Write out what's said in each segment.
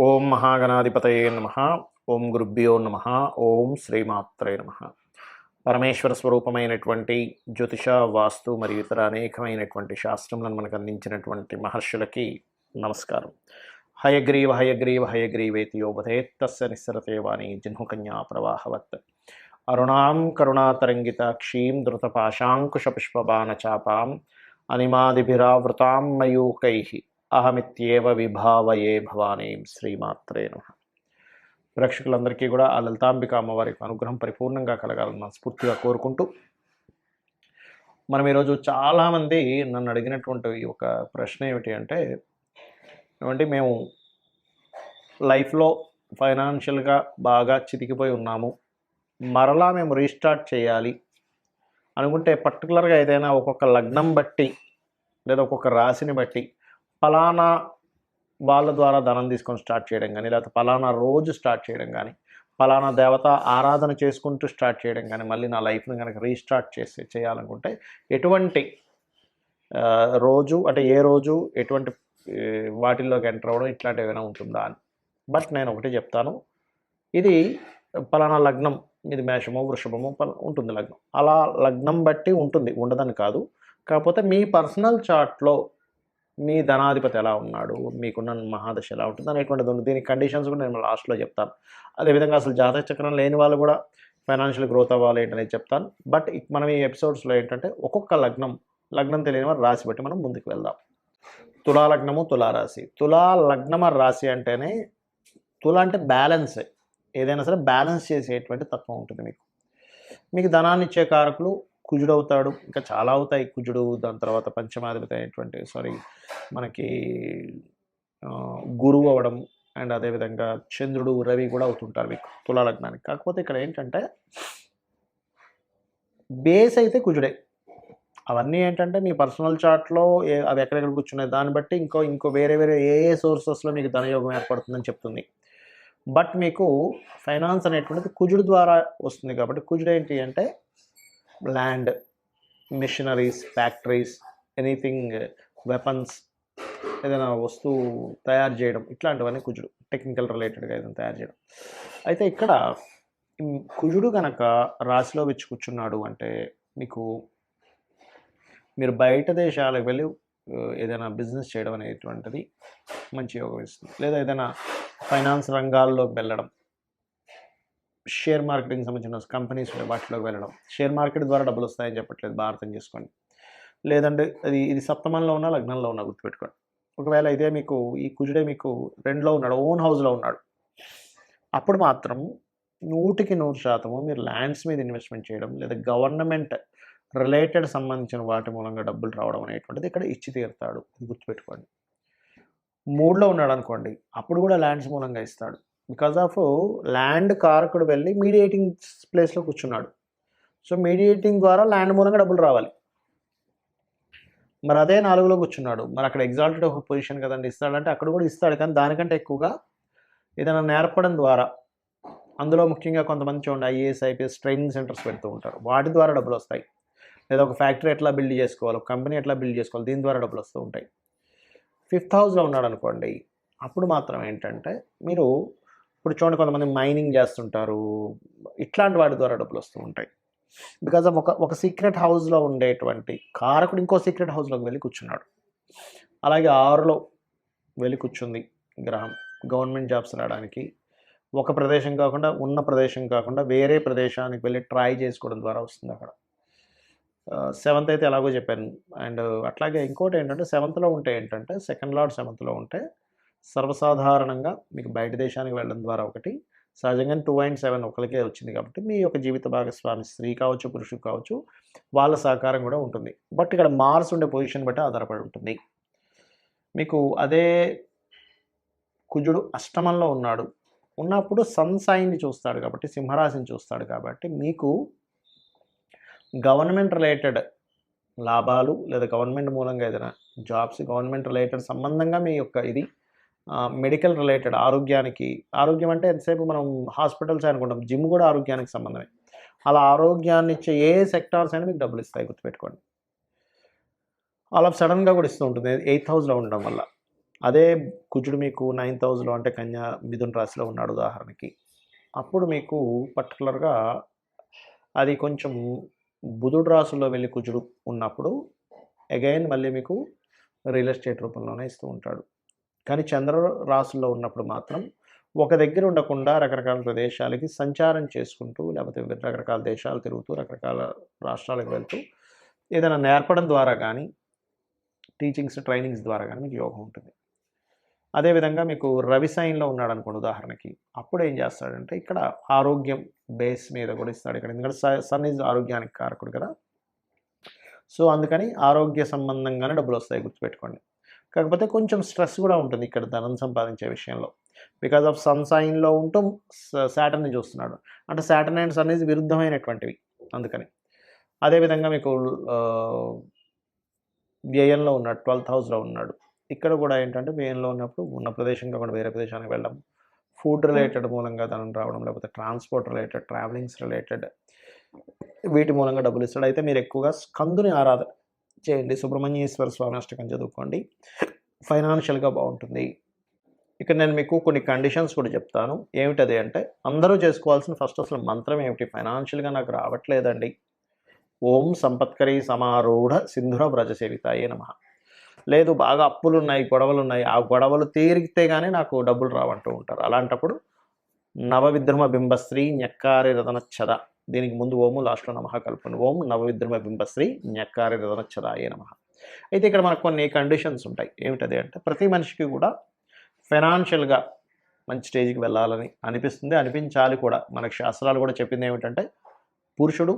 ఓం మహాగణాధిపతయే నమః. ఓం గురుభ్యో నమః. ఓం శ్రీమాత్రే నమః. పరమేశ్వర స్వరూపమైనటువంటి జ్యోతిష, వాస్తు మరియు ఇతర అనేకమైనటువంటి శాస్త్రములను మనకు అందించినటువంటి మహర్షులకి నమస్కారం. హయగ్రీవ హయగ్రీవ హయగ్రీవేతి యోపథేత్ తస్య నిస్సరతే వాణి జిహ్నుకన్యా ప్రవాహవత్. అరుణాం కరుణాతరంగితాక్షీం ధృతపాశాంకుశపుష్పబాణచాపాం అనిమాదిభిరావృతాం మయూకైః అహమిత్యేవ విభావయే భవానీం. శ్రీమాత్రే నమః. ప్రేక్షకులందరికీ కూడా ఆ లలితాంబిక అమ్మవారి అనుగ్రహం పరిపూర్ణంగా కలగాలని మనస్ఫూర్తిగా కోరుకుంటూ, మనం ఈరోజు చాలామంది నన్ను అడిగినటువంటి ఒక ప్రశ్న ఏమిటి అంటే, ఏమంటే మేము లైఫ్లో ఫైనాన్షియల్గా బాగా చితికిపోయి ఉన్నాము, మరలా మేము రీస్టార్ట్ చేయాలి అనుకుంటే పర్టికులర్గా ఏదైనా ఒక్కొక్క లగ్నం బట్టి లేదా ఒక్కొక్క రాశిని బట్టి ఫలానా వాళ్ళ ద్వారా ధనం తీసుకొని స్టార్ట్ చేయడం కానీ, లేకపోతే ఫలానా రోజు స్టార్ట్ చేయడం కానీ, ఫలానా దేవత ఆరాధన చేసుకుంటూ స్టార్ట్ చేయడం కానీ, మళ్ళీ నా లైఫ్ని కనుక రీస్టార్ట్ చేయాలనుకుంటే ఎటువంటి రోజు అంటే ఏ రోజు ఎటువంటి వాటిల్లోకి ఎంటర్ అవ్వడం ఇట్లాంటివి ఏమైనా ఉంటుందా అని. బట్ నేను ఒకటి చెప్తాను, ఇది ఫలానా లగ్నం, ఇది మేషమో వృషభమో ఉంటుంది లగ్నం, అలా లగ్నం బట్టి ఉంటుంది, ఉండదని కాదు. కాకపోతే మీ పర్సనల్ చార్ట్లో మీ ధనాధిపతి ఎలా ఉన్నాడు, మీకున్న మహాదశ ఎలా ఉంటుంది అనేటువంటిది ఉంది. దీనికి కండిషన్స్ కూడా నేను లాస్ట్లో చెప్తాను. అదేవిధంగా అసలు జాతక చక్రం లేని వాళ్ళు కూడా ఫైనాన్షియల్ గ్రోత్ అవ్వాలి ఏంటనేది చెప్తాను. బట్ మనం ఈ ఎపిసోడ్స్లో ఏంటంటే ఒక్కొక్క లగ్నం తెలియని వారు రాశి బట్టి మనం ముందుకు వెళ్దాం. తులా లగ్నము, తులారాశి. తులా లగ్నమ రాశి అంటేనే, తులా అంటే బ్యాలెన్స్, ఏదైనా సరే బ్యాలెన్స్ చేసేటువంటి తత్వం ఉంటుంది మీకు ధనాన్ని ఇచ్చే కారకులు కుజుడు అవుతాడు, ఇంకా చాలా అవుతాయి కుజుడు. దాని తర్వాత పంచమాధిపతి అయినటువంటి మనకి గురువు అవ్వడం, అండ్ అదేవిధంగా చంద్రుడు, రవి కూడా అవుతుంటారు మీకు తులా లగ్నానికి. కాకపోతే ఇక్కడ ఏంటంటే బేస్ అయితే కుజుడే. అవన్నీ ఏంటంటే మీ పర్సనల్ చార్ట్లో అవి ఎక్కడెక్కడ కూర్చున్నాయి దాన్ని బట్టి ఇంకో వేరే ఏ సోర్సెస్లో మీకు ధనయోగం ఏర్పడుతుందని చెప్తుంది. బట్ మీకు ఫైనాన్స్ అనేటువంటిది కుజుడు ద్వారా వస్తుంది కాబట్టి, కుజుడు ఏంటి అంటే land, machineries, factories, anything, weapons, ఏదైనా వస్తువు తయారు చేయడం, ఇట్లాంటివన్నీ కుజుడు. టెక్నికల్ రిలేటెడ్గా ఏదైనా తయారు చేయడం. అయితే ఇక్కడ కుజుడు కనుక రాశిలో వచ్చి కూర్చున్నాడు అంటే మీరు బయట దేశాలకు వెళ్ళి ఏదైనా బిజినెస్ చేయడం అనేటువంటిది మంచి యోగం ఇస్తుంది. లేదా ఏదైనా ఫైనాన్స్ రంగాల్లోకి వెళ్ళడం, షేర్ మార్కెటింగ్ సంబంధించిన కంపెనీస్ వాటిలోకి వెళ్ళడం. షేర్ మార్కెట్ ద్వారా డబ్బులు వస్తాయని చెప్పట్లేదు, బాగా అర్థం చేసుకోండి. లేదంటే ఇది సప్తమంలో ఉన్న లగ్నంలో ఉన్న గుర్తుపెట్టుకోండి. ఒకవేళ ఇదే మీకు ఈ కుజుడే మీకు 2లో ఉన్నాడు, ఓన్ హౌస్లో ఉన్నాడు, అప్పుడు మాత్రం 100% మీరు ల్యాండ్స్ మీద ఇన్వెస్ట్మెంట్ చేయడం, లేదా గవర్నమెంట్ రిలేటెడ్ సంబంధించిన వాటి మూలంగా డబ్బులు రావడం అనేటువంటిది ఇక్కడ ఇచ్చి తీరుతాడు. ఇది గుర్తుపెట్టుకోండి. 3లో ఉన్నాడు అనుకోండి, అప్పుడు కూడా ల్యాండ్స్ మూలంగా ఇస్తాడు. బికాజ్ ఆఫ్ ల్యాండ్ కారకుడు వెళ్ళి మీడియేటింగ్ ప్లేస్లో కూర్చున్నాడు. సో మీడియేటింగ్ ద్వారా ల్యాండ్ మూలంగా డబ్బులు రావాలి. మరి అదే 4లో కూర్చున్నాడు, మరి అక్కడ ఎగ్జాల్టెడ్ ఒక పొజిషన్ కదండి, ఇస్తాడంటే అక్కడ కూడా ఇస్తాడు. కానీ దానికంటే ఎక్కువగా ఏదైనా నేర్పడం ద్వారా, అందులో ముఖ్యంగా కొంతమంది చూడండి ఐఏఎస్, ఐపీఎస్ ట్రైనింగ్ సెంటర్స్ పెడుతూ ఉంటారు, వాటి ద్వారా డబ్బులు వస్తాయి. లేదా ఒక ఫ్యాక్టరీ ఎట్లా బిల్డ్ చేసుకోవాలి, ఒక కంపెనీ ఎట్లా బిల్డ్ చేసుకోవాలి, దీని ద్వారా డబ్బులు వస్తూ ఉంటాయి. 5th హౌస్లో ఉన్నాడు అనుకోండి, అప్పుడు మాత్రం ఏంటంటే మీరు ఇప్పుడు చూడండి కొంతమంది మైనింగ్ చేస్తుంటారు, ఇట్లాంటి వాటి ద్వారా డబ్బులు వస్తూ ఉంటాయి. బికాజ్ ఆఫ్ ఒక సీక్రెట్ హౌస్లో ఉండేటువంటి కారకుడు ఇంకో సీక్రెట్ హౌస్లోకి వెళ్ళి కూర్చున్నాడు. అలాగే 6లో వెళ్ళి కూర్చుంది గ్రహం, గవర్నమెంట్ జాబ్స్ రావడానికి ఒక ప్రదేశం కాకుండా, ఉన్న ప్రదేశం కాకుండా వేరే ప్రదేశానికి వెళ్ళి ట్రై చేసుకోవడం ద్వారా వస్తుంది అక్కడ. 7th అయితే ఎలాగో చెప్పాను. అండ్ అట్లాగే ఇంకోటి ఏంటంటే 7thలో ఉంటే ఏంటంటే, సెకండ్ లార్డ్ 7thలో ఉంటే సర్వసాధారణంగా మీకు బయట దేశానికి వెళ్ళడం ద్వారా ఒకటి, సహజంగా 2 and 7 ఒకరికే వచ్చింది కాబట్టి మీ యొక్క జీవిత భాగస్వామి స్త్రీ కావచ్చు, పురుషుడు కావచ్చు, వాళ్ళ సహకారం కూడా ఉంటుంది. బట్ ఇక్కడ మార్స్ ఉండే పొజిషన్ బట్టి ఆధారపడి ఉంటుంది. మీకు అదే కుజుడు అష్టమంలో ఉన్నప్పుడు సన్ సైన్ని చూస్తాడు కాబట్టి, సింహరాశిని చూస్తాడు కాబట్టి, మీకు గవర్నమెంట్ రిలేటెడ్ లాభాలు, లేదా గవర్నమెంట్ మూలంగా ఏదైనా జాబ్స్, గవర్నమెంట్ రిలేటెడ్ సంబంధంగా మీ యొక్క ఇది మెడికల్ రిలేటెడ్ ఆరోగ్యం అంటే ఎంతసేపు మనం హాస్పిటల్స్ అనుకుంటాం, జిమ్ కూడా ఆరోగ్యానికి సంబంధమే. అలా ఆరోగ్యాన్ని ఇచ్చే ఏ సెక్టార్స్ అయినా మీకు డబ్బులు ఇస్తాయి, గుర్తుపెట్టుకోండి. అలా సడన్గా కూడా ఇస్తూ ఉంటుంది 8th హౌస్లో ఉండడం వల్ల. అదే కుజుడు మీకు 9th హౌస్‌లో అంటే మిథున రాశిలో ఉన్నాడు ఉదాహరణకి. అప్పుడు మీకు పర్టిక్యులర్‌గా అది కొంచెం బుధుడు రాశిలో వెళ్లి కుజుడు ఉన్నప్పుడు అగైన్ మళ్ళీ మీకు రియల్ ఎస్టేట్ రూపంలోనే ఇస్తూ ఉంటాడు. కానీ చంద్ర రాశిలో ఉన్నప్పుడు మాత్రం ఒక దగ్గర ఉండకుండా రకరకాల ప్రదేశాలకి సంచారం చేసుకుంటూ, లేకపోతే రకరకాల దేశాలు తిరుగుతూ, రకరకాల రాష్ట్రాలకు వెళ్తూ ఏదైనా నేర్పడం ద్వారా గానీ, టీచింగ్స్, ట్రైనింగ్స్ ద్వారా గానీ మీకు యోగం ఉంటుంది. అదేవిధంగా మీకు రవి సైన్‌లో ఉన్నాడనుకోండి ఉదాహరణకి, అప్పుడు ఏం చేస్తాడంటే ఇక్కడ ఆరోగ్యం బేస్ మీద కూడా ఇస్తాడు ఇక్కడ. ఎందుకంటే సన్ ఈజ్ ఆరోగ్యానికి కారకుడు కదా! సో, అందుకని ఆరోగ్య సంబంధంగానే డబ్బులొస్తాయి గుర్తుపెట్టుకోండి. కాకపోతే కొంచెం స్ట్రెస్ కూడా ఉంటుంది ఇక్కడ ధనం సంపాదించే విషయంలో. బికాజ్ ఆఫ్ సన్ సైన్‌లో ఉంటూ సాటర్న్‌ని చూస్తున్నాడు. అంటే సాటర్న్ అండ్ సన్ ఈజ్ విరుద్ధమైనటువంటివి అందుకని. అదేవిధంగా మీకు వ్యయంలో ఉన్నాడు. 12th హౌస్‌లో ఉన్నాడు. ఇక్కడ కూడా ఏంటంటే వ్యయంలో ఉన్నప్పుడు ఉన్న ప్రదేశం కాకుండా వేరే ప్రదేశానికి వెళ్ళడం, ఫుడ్ రిలేటెడ్ మూలంగా ధనం రావడం, లేకపోతే ట్రాన్స్‌పోర్ట్ రిలేటెడ్, ట్రావెలింగ్స్ రిలేటెడ్ వీటి మూలంగా డబ్బులిస్తాడు. అయితే మీరు ఎక్కువగా స్కందుని ఆరాధన చేయండి. సుబ్రహ్మణ్యేశ్వర స్వామి అష్టకం చదువుకోండి. ఫైనాన్షియల్‌గా బావుంటుంది. ఇక్కడ నేను మీకు కొన్ని కండిషన్స్ కూడా చెప్తాను. ఏమిటది అంటే అందరూ చేసుకోవాల్సిన ఫస్ట్ అసలు మంత్రం ఏమిటి? ఫైనాన్షియల్‌గా నాకు రావట్లేదండి. ఓం సంపత్కరీ సమారూఢ సింధుర వ్రజ సేవితాయే నమః. లేదు బాగా అప్పులున్నాయి, గొడవలున్నాయి. ఆ గొడవలు తీరితే గానీ నాకు డబ్బులు రావంటూ ఉంటారు. అలాంటప్పుడు నవవిద్రుమ బింబశ్రీ ఞక్కారి రతనచ్చద. దీనికి ముందు ఓము లాస్ట్‌లో నమః కలుపుకోండి. ఓం నవవిద్రుమ బింబశ్రీ ఞక్కారి రతనచ్చదాయే నమః. అయితే ఇక్కడ మనకు కొన్ని కండిషన్స్ ఉంటాయి. ఏమిటది అంటే ప్రతి మనిషికి కూడా ఫైనాన్షియల్‌గా మంచి స్టేజ్‌కి వెళ్ళాలని అనిపిస్తుంది. అనిపించాలి కూడా. మనకు శాస్త్రాలు కూడా చెప్పిందేమిటంటే పురుషుడు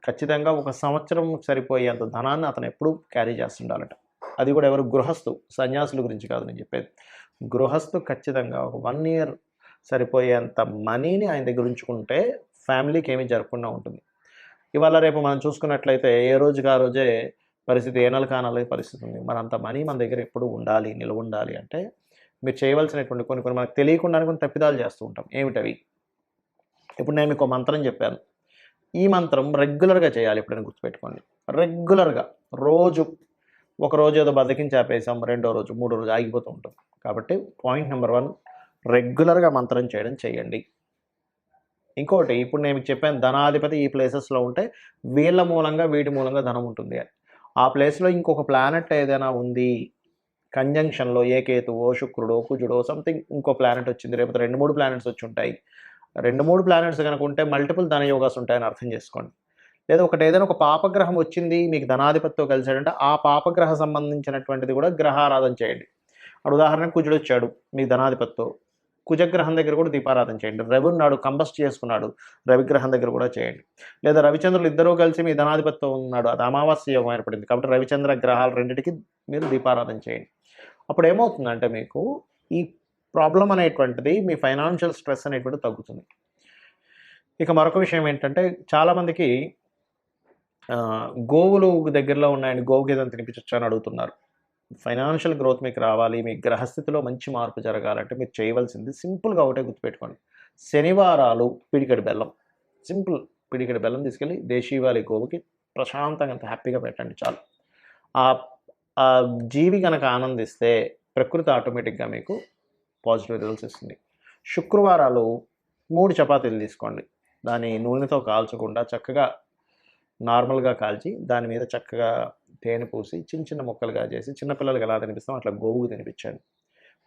ఖచ్చితంగా ఒక సంవత్సరం సరిపోయేంత ధనాన్ని అతను ఎప్పుడూ క్యారీ చేస్తుండాలట. అది కూడా ఎవరు? గృహస్థు. సన్యాసుల గురించి కాదు నేను చెప్పేది. గృహస్థు ఖచ్చితంగా ఒక 1 ఇయర్ సరిపోయేంత మనీని ఆయన దగ్గర ఉంచుకుంటే ఫ్యామిలీకి ఏమీ జరగకుండా ఉంటుంది. ఇవాళ రేపు మనం చూసుకున్నట్లయితే ఏ రోజుకి ఆ రోజే పరిస్థితి ఏ నెలకు ఆ నెలకి పరిస్థితి ఉంది. మరంత మనీ మన దగ్గర ఎప్పుడూ ఉండాలి, నిలవుండాలి అంటే మీరు చేయవలసినటువంటి కొన్ని మనకు తెలియకుండానే కొన్ని తప్పిదాలు చేస్తూ ఉంటాం. ఏమిటవి? ఇప్పుడు నేను మీకు మంత్రం చెప్పాను. ఈ మంత్రం రెగ్యులర్‌గా చేయాలి. ఎప్పుడైనా గుర్తుపెట్టుకోండి. రెగ్యులర్‌గా రోజు ఒకరోజు ఏదో బద్ధకించి ఆపేసాం. రెండో రోజు, మూడో రోజు ఆగిపోతూ ఉంటుంది. కాబట్టి పాయింట్ నంబర్ 1 రెగ్యులర్‌గా మంత్రం చేయడం చేయండి. ఇంకోటి ఇప్పుడు నేను మీకు చెప్పాను ధనాధిపతి ఈ ప్లేసెస్‌లో ఉంటే వీళ్ళ మూలంగా, వీటి మూలంగా ధనం ఉంటుంది అని. ఆ ప్లేస్‌లో ఇంకొక ప్లానెట్ ఏదైనా ఉంది కంజంక్షన్‌లో ఏ కేతువో, శుక్రుడో, కుజుడో సంథింగ్ ఇంకో ప్లానెట్ వచ్చింది. లేకపోతే 2, 3 ప్లానెట్స్ వచ్చుంటాయి. 2, 3 ప్లానెట్స్ గనక ఉంటే మల్టిపుల్ ధన యోగాస్ ఉంటాయని అర్థం చేసుకోండి. లేదా ఏదైనా ఒక పాపగ్రహం వచ్చింది మీకు ధనాధిపతితో కలిసాడంటే ఆ పాపగ్రహ సంబంధించినటువంటిది కూడా గ్రహారాధన చేయండి. ఉదాహరణకు కుజుడొచ్చాడు మీ ధనాధిపతితో. కుజగ్రహం దగ్గర కూడా దీపారాధన చేయండి. రవి ఉన్నాడు కంబస్ట్ చేసుకున్నాడు. రవిగ్రహం దగ్గర కూడా చేయండి. లేదా రవిచంద్రులు ఇద్దరూ కలిసి మీ ధనాధిపతితో ఉన్నాడు. అది అమావాస్య యోగం ఏర్పడింది. కాబట్టి రవిచంద్ర గ్రహాలు రెండిటికి మీరు దీపారాధన చేయండి. అప్పుడు ఏమవుతుందంటే మీకు ఈ ప్రాబ్లమ్ అనేటువంటిది మీ ఫైనాన్షియల్ స్ట్రెస్ అనేటువంటిది తగ్గుతుంది. ఇక మరొక విషయం ఏంటంటే చాలామందికి గోవులు దగ్గరలో ఉన్నాయండి. గోవు గేదెను తినిపించొచ్చా అని అడుగుతున్నారు. ఫైనాన్షియల్ గ్రోత్ మీకు రావాలి, మీ గ్రహస్థితిలో మంచి మార్పు జరగాలంటే మీరు చేయవలసింది సింపుల్‌గా ఒకటే గుర్తుపెట్టుకోండి. శనివారాలు పిడికెడు బెల్లం, సింపుల్ పిడికెడు బెల్లం తీసుకెళ్ళి దేశీవాళీ గోవుకి ప్రశాంతంగా అంత హ్యాపీగా పెట్టండి చాలు. ఆ జీవి గనక ఆనందిస్తే ప్రకృతి ఆటోమేటిక్‌గా మీకు పాజిటివ్ రిజల్ట్స్ ఇస్తుంది. శుక్రవారాలు 3 చపాతీలు తీసుకోండి. దాన్ని నూనెతో కాల్చకుండా చక్కగా నార్మల్‌గా కాల్చి దాని మీద చక్కగా తేనె పూసి చిన్న చిన్న ముక్కలుగా చేసి చిన్నపిల్లలకి ఎలా తినిపిస్తామో అట్లా గోవుకి తినిపించండి.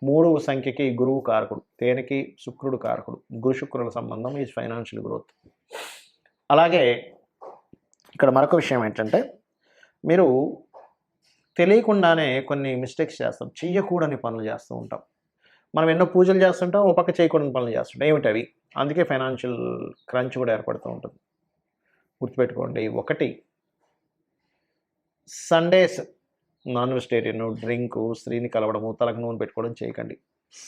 3 సంఖ్యకి గురువు కారకుడు. తేనెకి శుక్రుడు కారకుడు. గురు శుక్రుల సంబంధం ఈజ్ ఫైనాన్షియల్ గ్రోత్. అలాగే ఇక్కడ మరొక విషయం ఏంటంటే మీరు తెలియకుండానే కొన్ని మిస్టేక్స్ చేస్తాం. చెయ్యకూడని పనులు చేస్తూ ఉంటాం. మనం ఎన్నో పూజలు చేస్తుంటాం. ఓ పక్క చేయకూడని పనులు చేస్తుంటాం. ఏమిటవి? అందుకే ఫైనాన్షియల్ క్రంచ్ కూడా ఏర్పడుతూ ఉంటుంది. గుర్తుపెట్టుకోండి. 1 సండేస్ నాన్ వెజిటేరియన్ డ్రింకు, స్త్రీని కలవడము, తలకు నూనె పెట్టుకోవడం చేయకండి.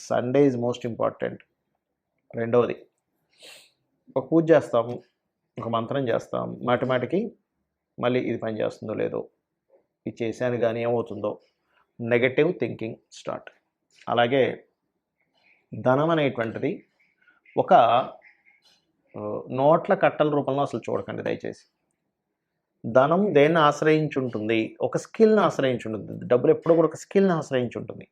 Sunday is most important. రెండవది ఒక పూజ చేస్తాము, ఒక మంత్రం చేస్తాం. మాటిమాటికి మళ్ళీ ఇది పని చేస్తుందో లేదో, ఇది చేశాను కానీ ఏమవుతుందో నెగటివ్ థింకింగ్ స్టార్ట్. అలాగే ధనం అనేటువంటిది ఒక నోట్ల కట్టల రూపంలో అసలు చూడకండి దయచేసి. ధనం దేన్ని ఆశ్రయించి ఉంటుంది? ఒక స్కిల్‌ని ఆశ్రయించి ఉంటుంది. డబ్బులు ఎప్పుడూ కూడా ఒక స్కిల్‌ని ఆశ్రయించి ఉంటుంది.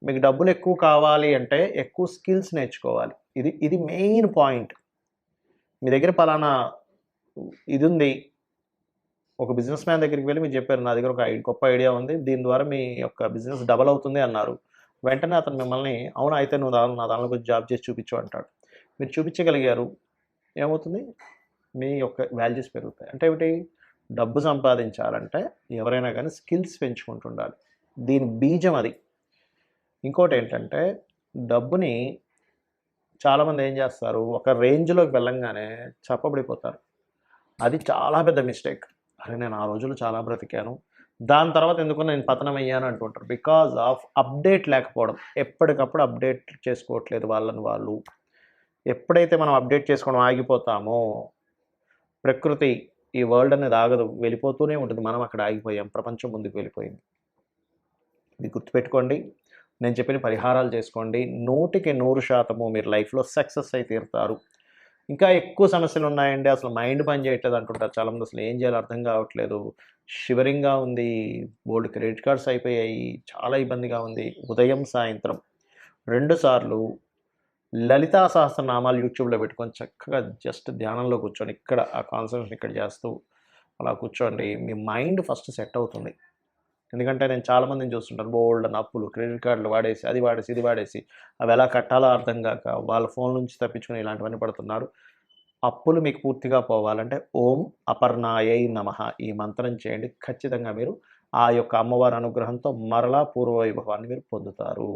మీకు డబ్బులు ఎక్కువ కావాలి అంటే ఎక్కువ స్కిల్స్ నేర్చుకోవాలి. ఇది మెయిన్ పాయింట్. మీ దగ్గర పలానా ఇది ఉంది. ఒక బిజినెస్ మ్యాన్ దగ్గరికి వెళ్ళి మీరు చెప్పారు, నా దగ్గర ఒక గొప్ప ఐడియా ఉంది. దీని ద్వారా మీ యొక్క బిజినెస్ డబల్ అవుతుంది అన్నారు. వెంటనే అతను మిమ్మల్ని అవునా అయితే నువ్వు నా దానిలో కొంచెం జాబ్ చేసి చూపించు అంటాడు. మీరు చూపించగలిగారు. ఏమవుతుంది? మీ యొక్క వాల్యూస్ పెరుగుతాయి. అంటే ఏమిటి? డబ్బు సంపాదించాలంటే ఎవరైనా కానీ స్కిల్స్ పెంచుకుంటుండాలి. దీని బీజం అది. ఇంకోటేంటంటే డబ్బుని చాలామంది ఏం చేస్తారు, ఒక రేంజ్‌లోకి వెళ్ళంగానే చప్పబడిపోతారు. అది చాలా పెద్ద మిస్టేక్. అరే! నేను ఆ రోజుల్లో చాలా బ్రతికాను. దాని తర్వాత ఎందుకో నేను పతనమయ్యాను అంటుంటారు. బికాజ్ ఆఫ్ అప్డేట్ లేకపోవడం. ఎప్పటికప్పుడు అప్డేట్ చేసుకోవట్లేదు వాళ్ళని వాళ్ళు. ఎప్పుడైతే మనం అప్డేట్ చేసుకోవడం ఆగిపోతామో, ప్రకృతి ఈ వరల్డ్ అనేది ఆగదు. వెళ్ళిపోతూనే ఉంటుంది. మనం అక్కడ ఆగిపోయాం. ప్రపంచం ముందుకు వెళ్ళిపోయింది. ఇది గుర్తుపెట్టుకోండి. నేను చెప్పిన పరిహారాలు చేసుకోండి. 100కి 100% మీరు లైఫ్‌లో సక్సెస్ అయి తీరుతారు. ఇంకా ఎక్కువ సమస్యలున్నాయండి. అసలు మైండ్ పని చేయట్లేదు అంటుంటారు చాలామంది. అసలు ఏం చేయాలో అర్థం కావట్లేదు. షివరింగ్‌గా ఉంది. బోలెడు క్రెడిట్ కార్డ్స్ అయిపోయాయి. చాలా ఇబ్బందిగా ఉంది. ఉదయం, సాయంత్రం 2 సార్లు లలితా సహస్రనామాలు యూట్యూబ్‌లో పెట్టుకొని చక్కగా జస్ట్ ధ్యానంలో కూర్చొని ఇక్కడ ఆ కాన్సంట్రేషన్ ఇక్కడ చేస్తూ అలా కూర్చోండి. మీ మైండ్ ఫస్ట్ సెట్ అవుతుంది. ఎందుకంటే నేను చాలామందిని చూస్తుంటాను. బోలెడన్ని అప్పులు, క్రెడిట్ కార్డులు వాడేసి, అది వాడేసి, ఇది వాడేసి అవి ఎలా కట్టాలో అర్థం గాక వాళ్ళ ఫోన్ నుంచి తప్పించుకొని ఇలాంటివన్నీ పడుతున్నారు. అప్పులు మీకు పూర్తిగా పోవాలంటే ఓం అపర్ణాయై నమః ఈ మంత్రం చేయండి. ఖచ్చితంగా మీరు ఆ యొక్క అమ్మవారి అనుగ్రహంతో మరలా పూర్వ వైభవాన్ని మీరు పొందుతారు.